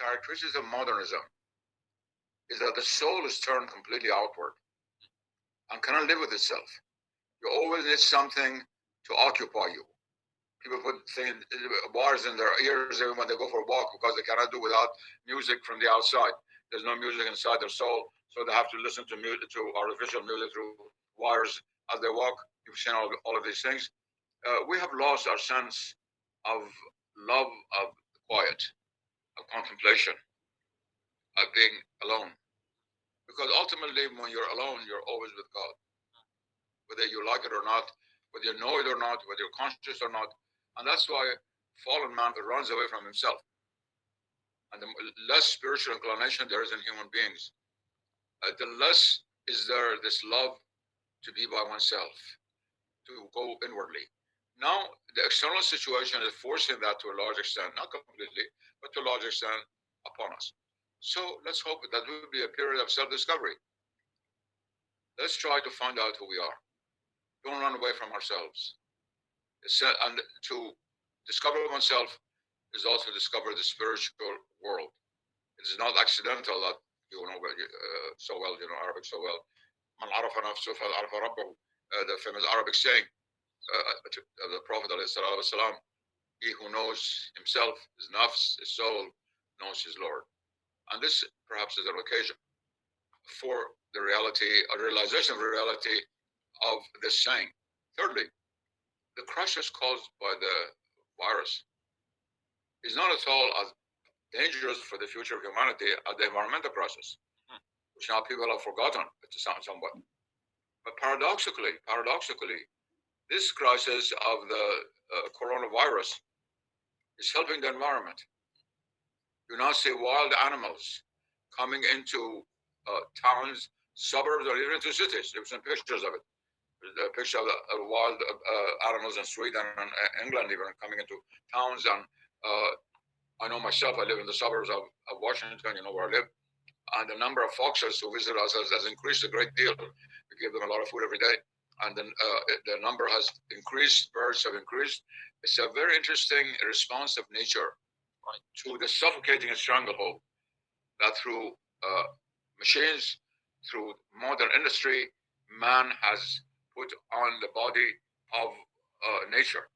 characteristics of modernism is that the soul is turned completely outward and cannot live with itself. You always need something to occupy you. People put bars in their ears when they go for a walk because they cannot do without music from the outside. There's no music inside their soul, so they have to listen to music, to artificial music through wires as they walk. You've seen all of these things. We have lost our sense of love, of quiet, of contemplation, of being alone. Because ultimately, when you're alone, you're always with God. Whether you like it or not, whether you know it or not, whether you're conscious or not. And that's why fallen man runs away from himself. And the less spiritual inclination there is in human beings, the less is there this love to be by oneself, to go inwardly. Now, the external situation is forcing that to a large extent, not completely, but to a large extent upon us. So let's hope that will be a period of self-discovery. Let's try to find out who we are. Don't run away from ourselves. And to discover oneself is also discover the spiritual world. It is not accidental that you know so well, you know Arabic so well. Man arafa nafsuhu faqad arafa rabbahu. The famous Arabic saying of the Prophet ﷺ, he who knows himself, his nafs, his soul, knows his Lord. And this perhaps is an occasion for the reality, a realization of the reality of this saying. Thirdly, the crisis caused by the virus is not at all as dangerous for the future of humanity as the environmental crisis, which now people have forgotten somewhat. But paradoxically, this crisis of the coronavirus is helping the environment. You now see wild animals coming into towns, suburbs, or even into cities. There were some pictures of it. The picture of the wild animals in Sweden and England even coming into towns. And I know myself, I live in the suburbs of Washington, you know where I live. And the number of foxes who visit us has increased a great deal. We give them a lot of food every day. And then the number has increased, birds have increased. It's a very interesting response of nature to the suffocating stranglehold that through machines, through modern industry, man has put on the body of nature.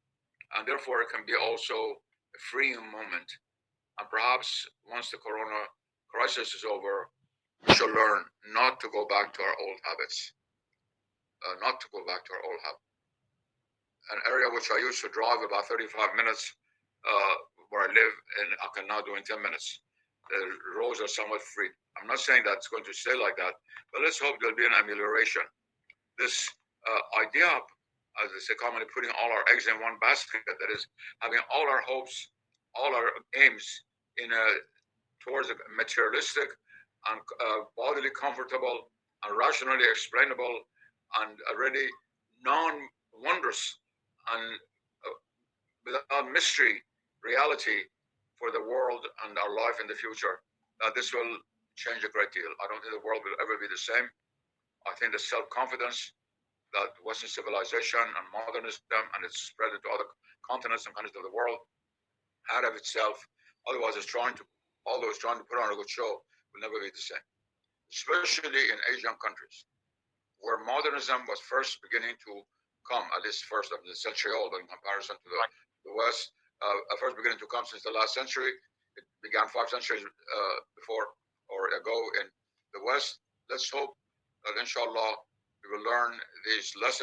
And therefore it can be also a freeing moment. And perhaps once the corona crisis is over, we shall learn not to go back to our old habits. An area which I used to drive about 35 minutes where I live, and I can now do in 10 minutes. The roads are somewhat free. I'm not saying that it's going to stay like that, but let's hope there'll be an amelioration. This idea, as they say commonly, putting all our eggs in one basket, that is, having all our hopes, all our aims towards a materialistic and bodily comfortable and rationally explainable and already non-wondrous and without mystery reality for the world and our life in the future. This will change a great deal. I don't think the world will ever be the same. I think the self-confidence that Western civilization and modernism and its spread into other continents and countries of the world had of itself, although it's trying to put on a good show, will never be the same. Especially in Asian countries, where modernism was first beginning to come, at least first of the century old in comparison to the West, first beginning to come since the last century. It began 5 centuries before or ago in the West. Let's hope that inshallah we will learn these lessons